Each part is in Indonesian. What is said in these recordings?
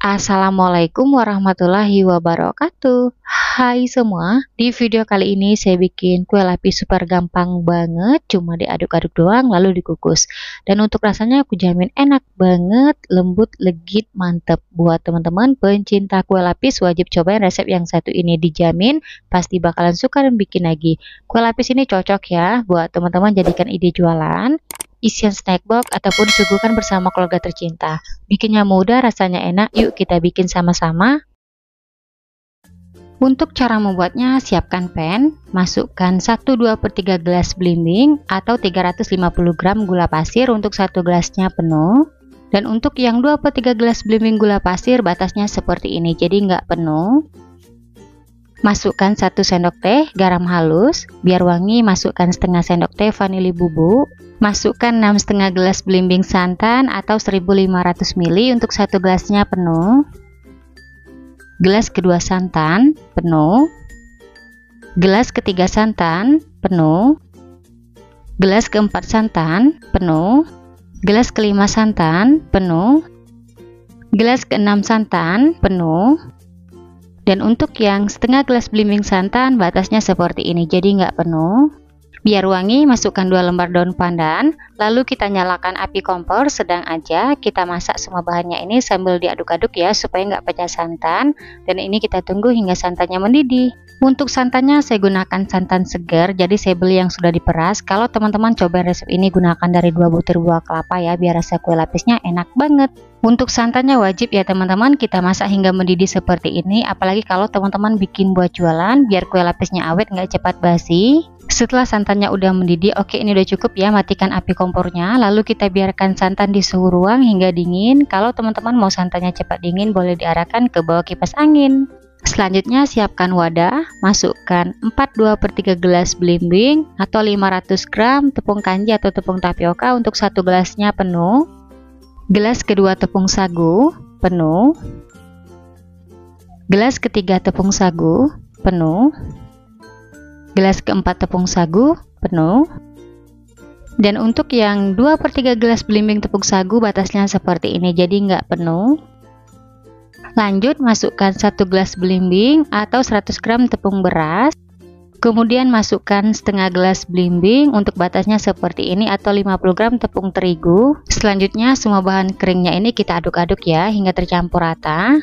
Assalamualaikum warahmatullahi wabarakatuh. Hai semua, di video kali ini saya bikin kue lapis super gampang banget, cuma diaduk-aduk doang lalu dikukus. Dan untuk rasanya aku jamin enak banget, lembut, legit, mantep. Buat teman-teman pencinta kue lapis wajib cobain resep yang satu ini, dijamin pasti bakalan suka dan bikin lagi. Kue lapis ini cocok ya buat teman-teman jadikan ide jualan, isian snack box, ataupun suguhkan bersama keluarga tercinta. Bikinnya mudah, rasanya enak, yuk kita bikin sama-sama. Untuk cara membuatnya, siapkan pan, masukkan 1/2/3 gelas belimbing atau 350 gram gula pasir untuk satu gelasnya penuh. Dan untuk yang 2/3 gelas belimbing gula pasir, batasnya seperti ini, jadi nggak penuh. Masukkan 1 sendok teh garam halus, biar wangi masukkan setengah sendok teh vanili bubuk. Masukkan 6,5 gelas belimbing santan atau 1500 ml untuk satu gelasnya penuh. Gelas kedua santan penuh. Gelas ketiga santan penuh. Gelas keempat santan penuh. Gelas kelima santan penuh. Gelas keenam santan penuh. Dan untuk yang setengah gelas belimbing santan, batasnya seperti ini, jadi nggak penuh. Biar wangi, masukkan 2 lembar daun pandan, lalu kita nyalakan api kompor sedang aja. Kita masak semua bahannya ini sambil diaduk-aduk ya, supaya nggak pecah santan. Dan ini kita tunggu hingga santannya mendidih. Untuk santannya saya gunakan santan segar, jadi saya beli yang sudah diperas. Kalau teman-teman coba resep ini, gunakan dari 2 butir buah kelapa ya, biar rasa kue lapisnya enak banget. Untuk santannya wajib ya teman-teman, kita masak hingga mendidih seperti ini. Apalagi kalau teman-teman bikin buat jualan, biar kue lapisnya awet nggak cepat basi. Setelah santannya udah mendidih, oke ini udah cukup ya, matikan api kompornya. Lalu kita biarkan santan di suhu ruang hingga dingin. Kalau teman-teman mau santannya cepat dingin, boleh diarahkan ke bawah kipas angin. Selanjutnya siapkan wadah, masukkan 4/2/3 gelas belimbing atau 500 gram tepung kanji atau tepung tapioka untuk satu gelasnya penuh. Gelas kedua tepung sagu penuh. Gelas ketiga tepung sagu penuh. Gelas keempat tepung sagu penuh. Dan untuk yang 2/3 gelas belimbing tepung sagu, batasnya seperti ini, jadi nggak penuh. Lanjut masukkan 1 gelas belimbing atau 100 gram tepung beras. Kemudian masukkan setengah gelas belimbing untuk batasnya seperti ini atau 50 gram tepung terigu. Selanjutnya semua bahan keringnya ini kita aduk-aduk ya hingga tercampur rata.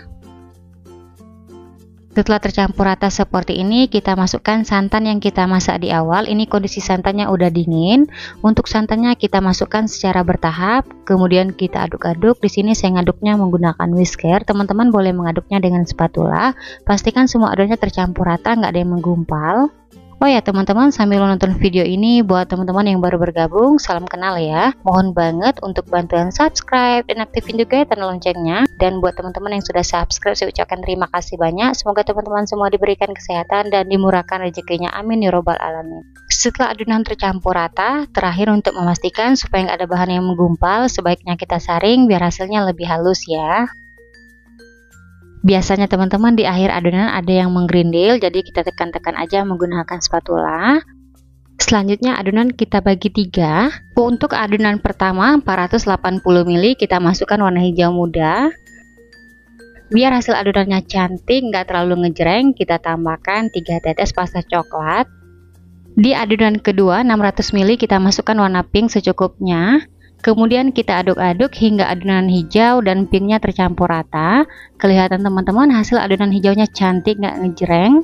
Setelah tercampur rata seperti ini, kita masukkan santan yang kita masak di awal. Ini kondisi santannya udah dingin. Untuk santannya kita masukkan secara bertahap, kemudian kita aduk-aduk. Di sini saya ngaduknya menggunakan whisker. Teman-teman boleh mengaduknya dengan spatula. Pastikan semua adonannya tercampur rata, nggak ada yang menggumpal. Oh ya teman-teman, sambil nonton video ini, buat teman-teman yang baru bergabung, salam kenal ya. Mohon banget untuk bantuan subscribe dan aktifin juga ya tanda loncengnya. Dan buat teman-teman yang sudah subscribe, saya ucapkan terima kasih banyak. Semoga teman-teman semua diberikan kesehatan dan dimurahkan rezekinya, amin ya robbal alamin. Setelah adonan tercampur rata, terakhir untuk memastikan supaya nggak ada bahan yang menggumpal, sebaiknya kita saring biar hasilnya lebih halus ya. Biasanya teman-teman di akhir adonan ada yang menggerindil, jadi kita tekan-tekan aja menggunakan spatula. Selanjutnya adonan kita bagi 3. Untuk adonan pertama 480 ml kita masukkan warna hijau muda. Biar hasil adonannya cantik, nggak terlalu ngejreng, kita tambahkan 3 tetes pasta coklat. Di adonan kedua 600 ml kita masukkan warna pink secukupnya. Kemudian kita aduk-aduk hingga adonan hijau dan pinknya tercampur rata. Kelihatan teman-teman hasil adonan hijaunya cantik, nggak ngejreng.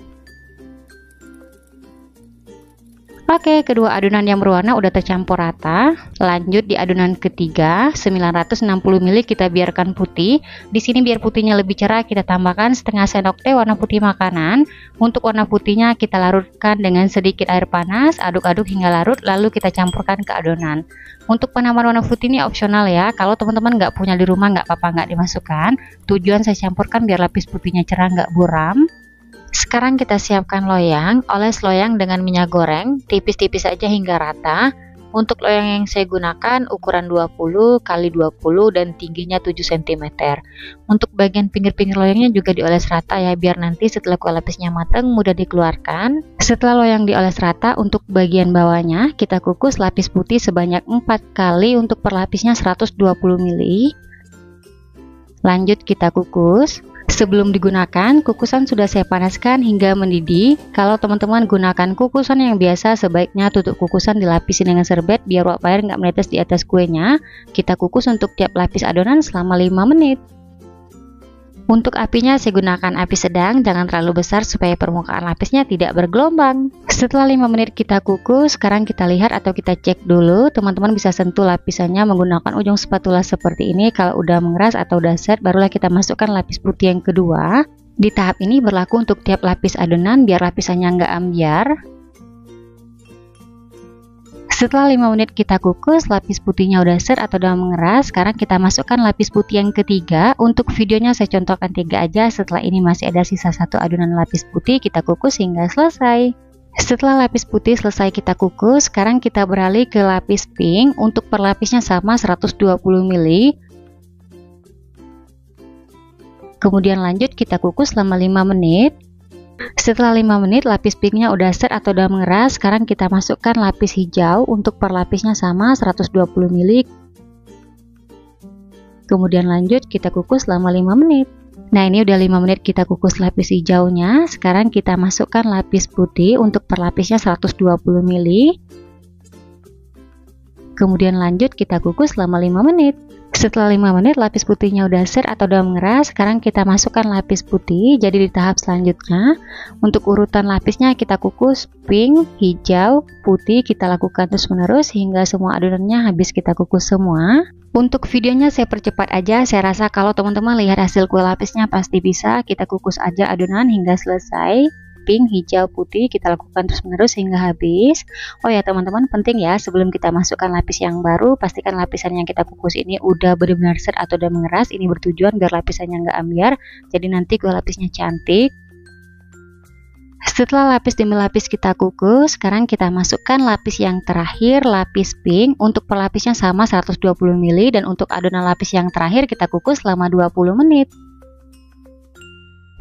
Oke, kedua adonan yang berwarna udah tercampur rata. Lanjut di adonan ketiga 960 ml kita biarkan putih. Di sini biar putihnya lebih cerah, kita tambahkan setengah sendok teh warna putih makanan. Untuk warna putihnya kita larutkan dengan sedikit air panas, aduk-aduk hingga larut, lalu kita campurkan ke adonan. Untuk penambahan warna putih ini opsional ya. Kalau teman-teman nggak punya di rumah, nggak apa-apa, nggak dimasukkan. Tujuan saya campurkan biar lapis putihnya cerah, nggak buram. Sekarang kita siapkan loyang. Oles loyang dengan minyak goreng tipis-tipis aja hingga rata. Untuk loyang yang saya gunakan ukuran 20 x 20 dan tingginya 7 cm. Untuk bagian pinggir-pinggir loyangnya juga dioles rata ya, biar nanti setelah kue lapisnya matang mudah dikeluarkan. Setelah loyang dioles rata, untuk bagian bawahnya kita kukus lapis putih sebanyak 4 kali untuk per lapisnya 120 ml. Lanjut kita kukus. Sebelum digunakan, kukusan sudah saya panaskan hingga mendidih. Kalau teman-teman gunakan kukusan yang biasa, sebaiknya tutup kukusan dilapisi dengan serbet biar uap air nggak menetes di atas kuenya. Kita kukus untuk tiap lapis adonan selama 5 menit. Untuk apinya saya gunakan api sedang, jangan terlalu besar supaya permukaan lapisnya tidak bergelombang. Setelah 5 menit kita kukus, sekarang kita lihat atau kita cek dulu. Teman-teman bisa sentuh lapisannya menggunakan ujung spatula seperti ini. Kalau udah mengeras atau udah set, barulah kita masukkan lapis putih yang kedua. Di tahap ini berlaku untuk tiap lapis adonan biar lapisannya nggak ambiar. Setelah 5 menit kita kukus, lapis putihnya udah set atau udah mengeras. Sekarang kita masukkan lapis putih yang ketiga. Untuk videonya saya contohkan 3 aja. Setelah ini masih ada sisa 1 adonan lapis putih, kita kukus hingga selesai. Setelah lapis putih selesai kita kukus, sekarang kita beralih ke lapis pink. Untuk per lapisnya sama 120 ml. Kemudian lanjut kita kukus selama 5 menit. Setelah 5 menit lapis pinknya udah set atau udah mengeras. Sekarang kita masukkan lapis hijau. Untuk per lapisnya sama 120 ml. Kemudian lanjut kita kukus selama 5 menit. Nah, ini udah 5 menit kita kukus lapis hijaunya. Sekarang kita masukkan lapis putih. Untuk per lapisnya 120 ml. Kemudian lanjut kita kukus selama 5 menit. Setelah 5 menit lapis putihnya udah set atau udah mengeras. Sekarang kita masukkan lapis putih. Jadi di tahap selanjutnya, untuk urutan lapisnya kita kukus pink, hijau, putih. Kita lakukan terus menerus hingga semua adonannya habis kita kukus semua. Untuk videonya saya percepat aja. Saya rasa kalau teman-teman lihat hasil kue lapisnya pasti bisa. Kita kukus aja adonan hingga selesai. Pink, hijau, putih, kita lakukan terus menerus hingga habis. Oh ya teman-teman, penting ya, sebelum kita masukkan lapis yang baru, pastikan lapisan yang kita kukus ini udah benar-benar set atau udah mengeras. Ini bertujuan biar lapisannya nggak ambiar, jadi nanti kue lapisnya cantik. Setelah lapis demi lapis kita kukus, sekarang kita masukkan lapis yang terakhir, lapis pink. Untuk per lapisnya sama 120 ml, dan untuk adonan lapis yang terakhir kita kukus selama 20 menit.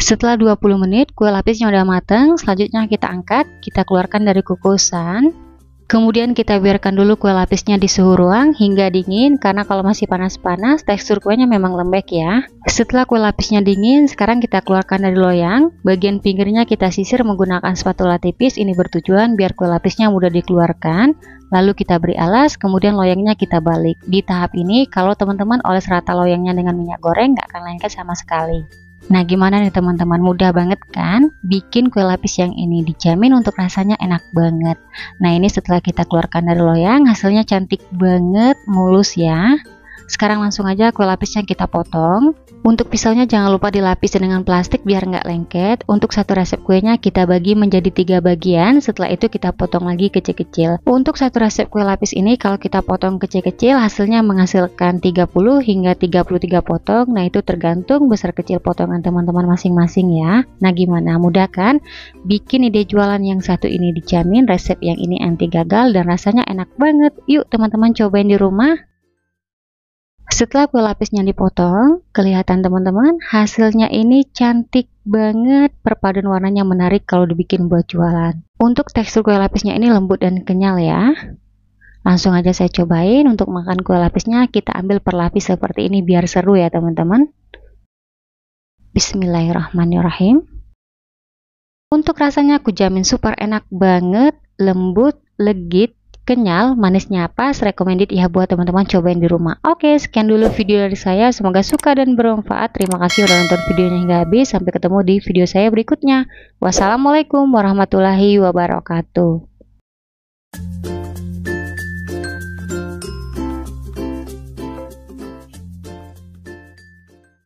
Setelah 20 menit kue lapisnya udah matang, selanjutnya kita angkat, kita keluarkan dari kukusan. Kemudian kita biarkan dulu kue lapisnya di suhu ruang hingga dingin, karena kalau masih panas-panas tekstur kuenya memang lembek ya. Setelah kue lapisnya dingin, sekarang kita keluarkan dari loyang. Bagian pinggirnya kita sisir menggunakan spatula tipis, ini bertujuan biar kue lapisnya mudah dikeluarkan. Lalu kita beri alas, kemudian loyangnya kita balik. Di tahap ini kalau teman-teman oles rata loyangnya dengan minyak goreng nggak akan lengket sama sekali. Nah, gimana nih teman-teman, mudah banget kan bikin kue lapis yang ini, dijamin untuk rasanya enak banget. Nah, ini setelah kita keluarkan dari loyang, hasilnya cantik banget, mulus ya. Sekarang langsung aja kue lapisnya kita potong. Untuk pisaunya jangan lupa dilapisi dengan plastik biar nggak lengket. Untuk satu resep kuenya kita bagi menjadi 3 bagian, setelah itu kita potong lagi kecil-kecil. Untuk satu resep kue lapis ini kalau kita potong kecil-kecil hasilnya menghasilkan 30 hingga 33 potong. Nah, itu tergantung besar kecil potongan teman-teman masing-masing ya. Nah, gimana, mudah kan? Bikin ide jualan yang satu ini dijamin resep yang ini anti gagal dan rasanya enak banget. Yuk teman-teman cobain di rumah. Setelah kue lapisnya dipotong, kelihatan teman-teman hasilnya ini cantik banget, perpaduan warnanya menarik kalau dibikin buat jualan. Untuk tekstur kue lapisnya ini lembut dan kenyal ya. Langsung aja saya cobain. Untuk makan kue lapisnya kita ambil per lapis seperti ini biar seru ya teman-teman. Bismillahirrahmanirrahim. Untuk rasanya aku jamin super enak banget, lembut, legit, kenyal, manisnya pas, recommended ya buat teman-teman cobain di rumah. Oke, sekian dulu video dari saya, semoga suka dan bermanfaat. Terima kasih udah nonton videonya hingga habis. Sampai ketemu di video saya berikutnya. Wassalamualaikum warahmatullahi wabarakatuh.